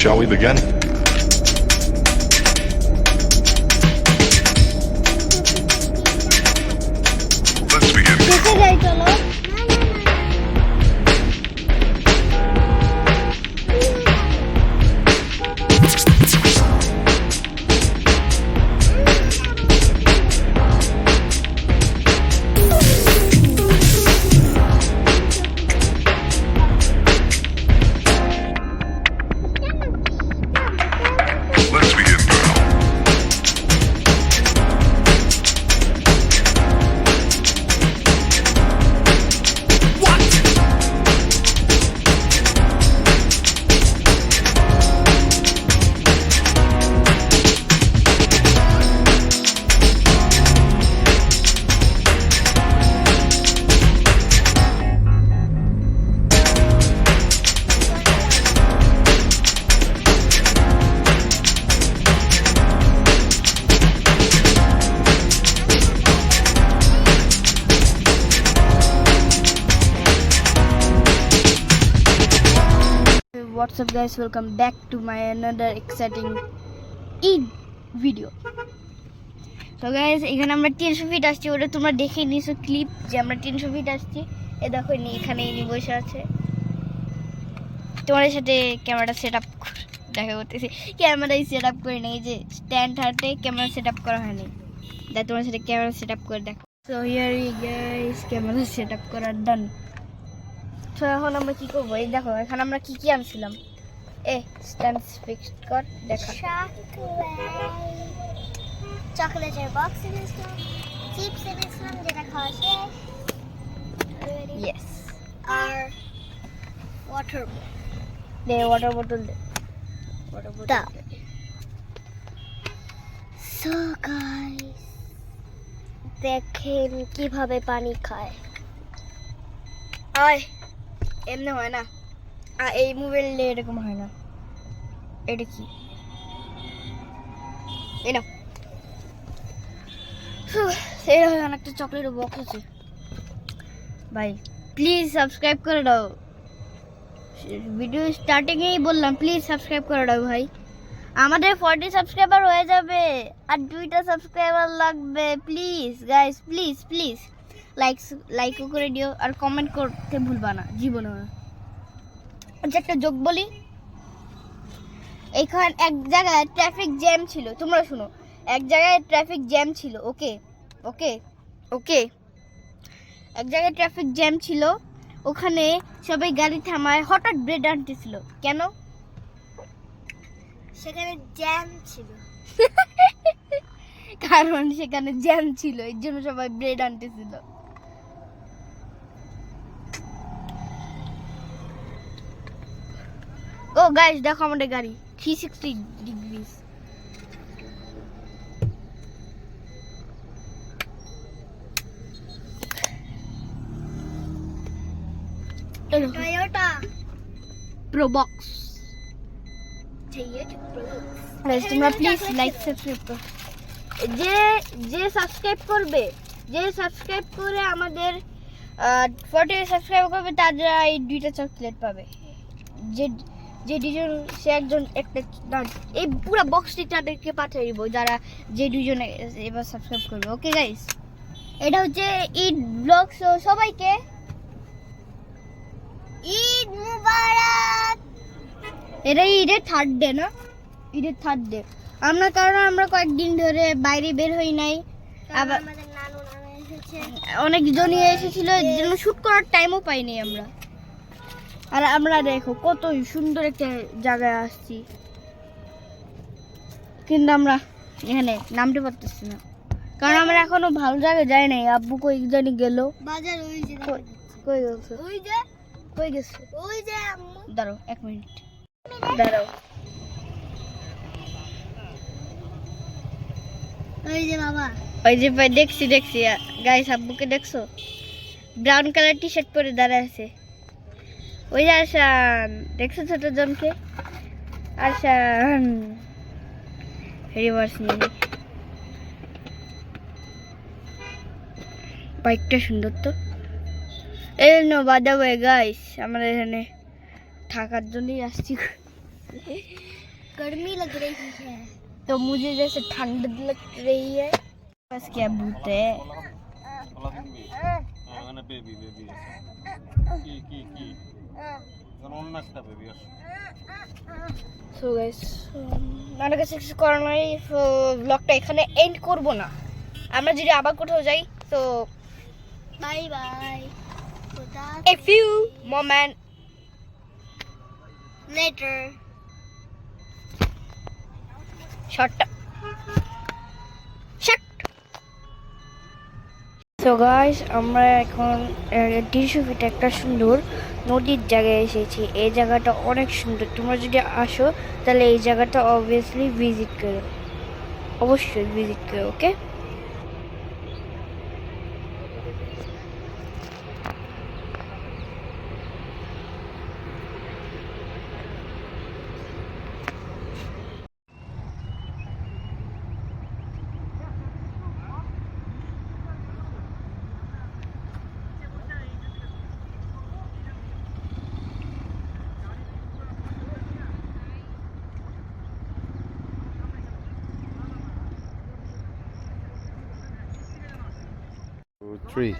Shall we begin? Let's begin. দেখে যাই চলো। Let's begin now. What's up guys, welcome back to my another exciting Eid video. So guys, এখানে আমরা 300 fit আসছি, ওটা তোমরা দেখে নিছো ক্লিপ যে আমরা 300 ফিট আসছি। এ দেখো নি এখানে ইনি বসে আছে, তোমাদের সাথে ক্যামেরাটা সেটআপ দেখা করতেছি। ক্যামেরাই সেটআপ করে নেই, যে স্ট্যান্ড হাতে ক্যামেরা সেটআপ করা হয়নি, তাই তোমাদের সাথে ক্যামেরা সেটআপ করে দেখো। So here E guys, camera setup করা ডান। তো এখন আমরা কি করবো, এই দেখো এখানে আমরা কি কি আনছিলাম। স্ট্যান্ড ফিক্সড কর দেখা। চকলেটের বক্স এনেছিলাম, চিপস এনেছিলাম যেটা খাওয়া শেষ, ইয়েস, আর ওয়াটার দে ওয়াটার বোতল দে, ওয়াটার দাও। বোতল। সো গাইস, দেখেন কিভাবে পানি খায়। আয় এমনি হয় না, এই মোবাইলে এরকম হয় না। এটা কি, এই না এরকম একটা চকলেটের বক্স আছে। ভাই প্লিজ সাবস্ক্রাইব করে দাও, ভিডিও স্টার্টিংয়েই বললাম প্লিজ সাবস্ক্রাইব করে দাও ভাই। আমাদের 40 সাবস্ক্রাইবার হয়ে যাবে, আর 2টা সাবস্ক্রাইবার লাগবে। প্লিজ গাইস, প্লিজ প্লিজ লাইকও করে দিও, আর কমেন্ট করতে ভুলবা না জীবনে। আচ্ছা একটা যোগ বলি, এইখানে এক জায়গায় ট্রাফিক জ্যাম ছিল, তোমরা শুনো। এক জায়গায় ট্রাফিক জ্যাম ছিল, ওকে ওকে ওকে, এক জায়গায় ট্রাফিক জ্যাম ছিল, ওখানে সবাই গাড়ি থামায়, হঠাৎ ব্রেড আনতেছিল। কেন? সেখানে জ্যাম ছিল। কারণ সেখানে জ্যাম ছিল, এর জন্য সবাই ব্রেড আনতেছিল। ও গাইস দেখো আমাদের গাড়ি 360 ডিগ্রিস। Toyota Probox. গাইস তোমরা প্লিজ লাইক সাবস্ক্রাইব করো, যে যে সাবস্ক্রাইব করবে, যে সাবস্ক্রাইব করে আমাদের 40 সাবস্ক্রাইব করবে, তারা এই 2টা চকলেট পাবে। যে যে দুজন, সে একজন একটা এই পুরো বক্সটি তাদেরকে পাঠিয়ে দিব, যারা যে দুজনে এবার সাবস্ক্রাইব করবে। ওকে গাইস, এটা হচ্ছে ঈদ ব্লগ। সবাইকে ঈদ মুবারক। এটা ঈদের 3rd ডে না, ঈদের 3rd ডে। কারণ আমরা কয়েকদিন ধরে বাইরে বের হই নাই, আবার আমাদের নানু নানা এসেছে, অনেকজনই এসেছিল, এর জন্য শুট করার টাইমও পাইনি আমরা। আর আমরা দেখো কত সুন্দর একটা জায়গায় আসছি, কিন্তু আমরা এখানে নামতে পারতেছি না, কারণ আমরা এখনো ভালো জায়গায় যাই নাই। আব্বু কই জানি গেল, বাজার ওই যে কই গেছে, ওই যে কই গেছে। ওই যে আম্মু। দাঁড়াও 1 মিনিট, দাঁড়াও। ওই যে বাবা, ওই যে ভাই দেখছি গাইস, আব্বুকে দেখছো? ব্রাউন কালার টি শার্ট পরে দাঁড়ায় আছে, ওই যে আসান, দেখছো ছোট জনকে? আসান রিভার্স নিয়ে বাইকটা সুন্দর তো। এই no by the way guys, আমরা এখানে থাকার জন্যই আসছি। गर्मी लग रही है तो मुझे जैसे ठंड लग रही है बस क्या भूत है সো গাইস আমার কাছে কিছু করার নাই ব্লগটা এখানে এন্ড করব না আমরা যদি আবার কোথাও যাই তো बाय बाय खुदा a few moment later shut so guys আমরা এখন 300 ফিট একটা সুন্দর নদীর জায়গায় এসেছি এই জায়গাটা অনেক সুন্দর তোমরা যদি আসো তাহলে এই জায়গাটা অবভিয়াসলি ভিজিট করো অবশ্যই ভিজিট করো ওকে Three.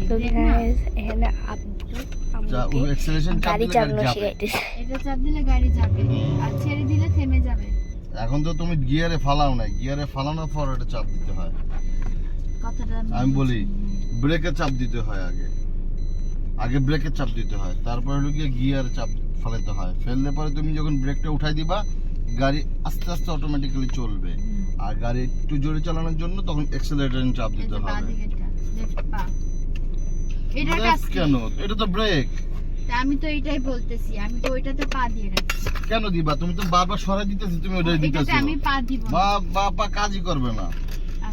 তো গাইস এখানে আব্বু Acceleration চাপ গাড়ি দিলে চালানো যাবে। শিখাইতেছে এটা চাপ দিলে গাড়ি যাবে আর ছেড়ে দিলে থেমে যাবে এখন তো তুমি গিয়ারে ফালাও না গিয়ারে ফালানোর পর এটা চাপ দিতে হয় কথাটা আমি বলি ব্রেকে চাপ দিতে হয় আগে আগে ব্রেকে চাপ দিতে হয় তারপরে হলো গিয়ে গিয়ারে চাপ ফেলাতে হয় ফেললে পরে তুমি যখন ব্রেকটা উঠাই দিবা গাড়ি আস্তে আস্তে অটোমেটিক্যালি চলবে আর গাড়ি একটু জোরে চালানোর জন্য তখন অ্যাক্সেলারেটর চাপ দিতে এটা হবে বাদিকেটা লেফট পা এটার ব্রেক কাজ কি? কেন এটা তো ব্রেক তা আমি তো এটাই বলতেছি আমি তো ওইটাতে পা দিয়ে রাখছি কেন দিবা তুমি তো বারবার সরাই দিতেছো তুমি ওটাই এটাতে দিতেছো আমি পা দিব না। বা কাজই করবে না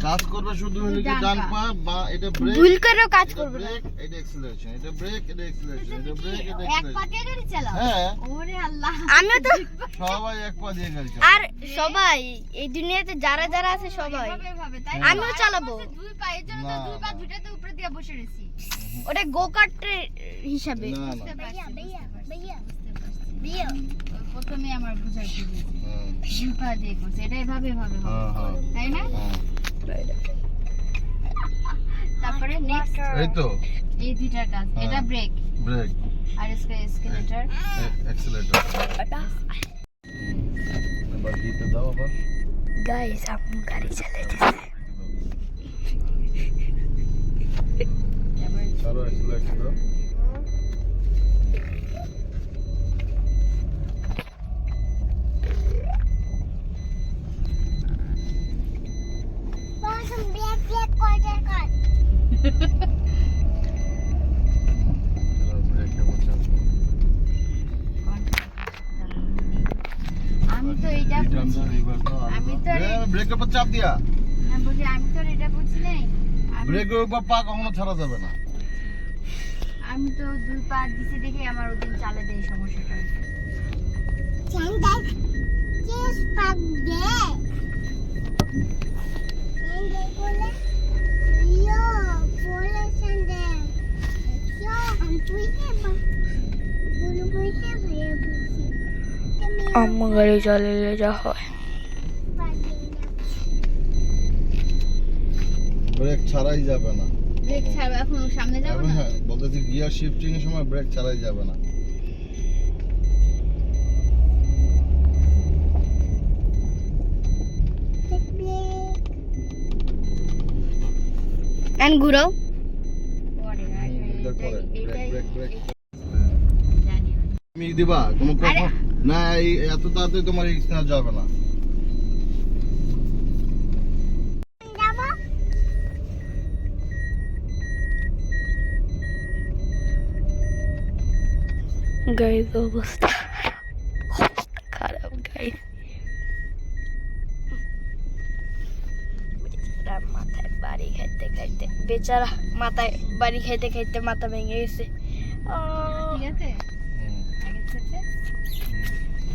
কাজ করবে শুধু হলো কি ডান ডান পা। পা বা এটা ব্রেক ভুল করেও কাজ করবে না ব্রেক এটা অ্যাক্সেলারেশন এটা ব্রেক এটা অ্যাক্সেলারেশন এটা ব্রেক এটা এক পা অ্যাক্সেলারেশন দিয়ে গাড়ি চালাও হ্যাঁ ওরে আল্লাহ আমিও তো সবাই এক পা দিয়ে গাড়ি চালায় আর সবাই এই দুনিয়াতে যারা যারা আছে সবাই এভাবে ভাবে তাই হ্যাঁ। আমিও চালাবো দুই পা এর জন্য তো না, দুই পা না। দুইটাতে উপরে দিয়ে বসে রয়েছি ওটা গোকার্টের হিসাবে না না বুঝতে পারছি, भैया বুঝতে भैया পারছি। भैया প্রথমে আমার বুঝাইতে দিয়েছে হ্যাঁ, দুই পা দিয়ে করছে এটা এভাবে ভাবে হবে হ্যাঁ, হ্যাঁ, তাই না হ্যাঁ। তারপরে নেক্সট এই তো এই দুইটার কাজ হ্যাঁ। এটা ব্রেক ব্রেক আর এসকেলেটর অ্যাক্সেলারেটর এবার দিতে দাও আবার গাইস আপনি গাড়ি চালাইতেছে চালো অ্যাক্সেলারেটর দাও बस हम ब्रेक ब्रेक कर कर ব্রেকে বসে আমি তো এইটা বুঝি আমি তো ব্রেকের উপর চাপ দিয়া না বুঝি আমি তো এটা বুঝি নাই ব্রেকের উপর পা কখনো ছাড়া যাবে না আমি তো দুই পা দিছি দেখে আমার ওদিন চালাতে এই সমস্যাটা হয়েছে। चंदा किस पग दे ये बोले यो बोले चंदा यो हम तुझे बोलो बोले भैया पूछे আম্মু গাড়ি চালালে যা হয় ব্রেক ছাড়াই যাবে না ব্রেক ছাড়া এখন সামনে যাব এখন না হ্যাঁ বলতেছি গিয়ার শিফটিং এর সময় ব্রেক ছাড়াই যাবে না এন্ড ঘুরাও পরে এটার পরে ব্রেক ব্রেক জানি না। তুমি দিবা কোনো আরে- কখন না এই এত তাড়াতাড়ি তোমার রিস্ক নেওয়া যাবে না গাড়ির অবস্থা খারাপ গাড়ি বেচারা মাথায় বাড়ি খাইতে খাইতে বেচারা মাথায় বাড়ি খাইতে খাইতে মাথা ভেঙে গেছে ঠিক আছে হুম, আগের থেকে হুম।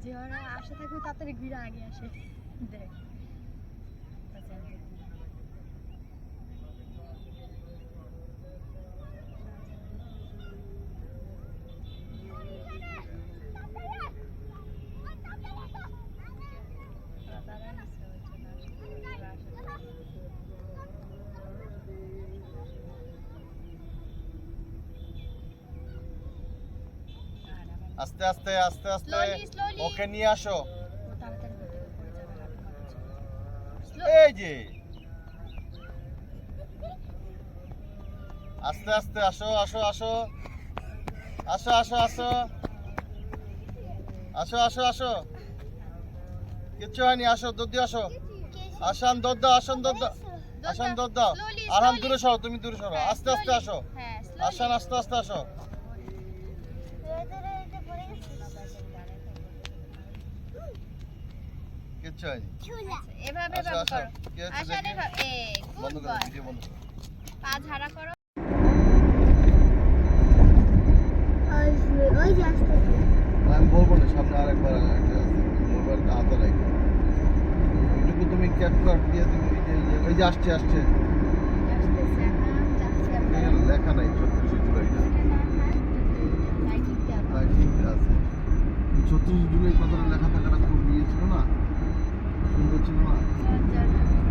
যে ওরা আশা থাকে তাড়াতাড়ি ঘুরে আগে আসে দেখ আস্তে আস্তে আস্তে আস্তে Slowly, slowly. ওকে নিয়ে আসো। ও তাড়াতাড়ি করতে পড়ে যাবে হাঁটু মারছে এই যে আস্তে আস্তে আসো আসো আসো আসো আসো আসো আসো আসো আসো কিচ্ছু হয়নি, আসো দৌড় দিয়ে আসো। আসান দৌড় দাও, আসান দৌড় দাও, আসান দৌড় দাও। Slowly, আরাম slowly. দূরে সরো, তুমি দূরে সরো, হ্যাঁ, আস্তে আস্তে slowly. আসো। হ্যাঁ আসান আস্তে আস্তে আসো। কিচ্ছু হয়নি। এভাবে আসো, এভাবে আসো। করো কি হচ্ছে আশা দেখি? এভাবে গুড বন্ধ করো, বয় ভিডিও বন্ধ করো। পা ঝাড়া করো ওই যে আসতেছে আমি বলবো না, সামনে আরেকবার একটা আছে, মোবাইলটা হাতে রাখো। ওইটুকু তুমি ক্যাপচার দিয়ে তুমি ওই যে আসছে আসছে, আসতেছে যাচ্ছে আমরা এখানে লেখা নাই 36 জুলাই না, লাইটিংটা লাইটিংটা আছে। 36 জুলাই কথাটা লেখা থাকাটা খুব ইয়ে ছিল না, সুন্দর ছিল না। আবার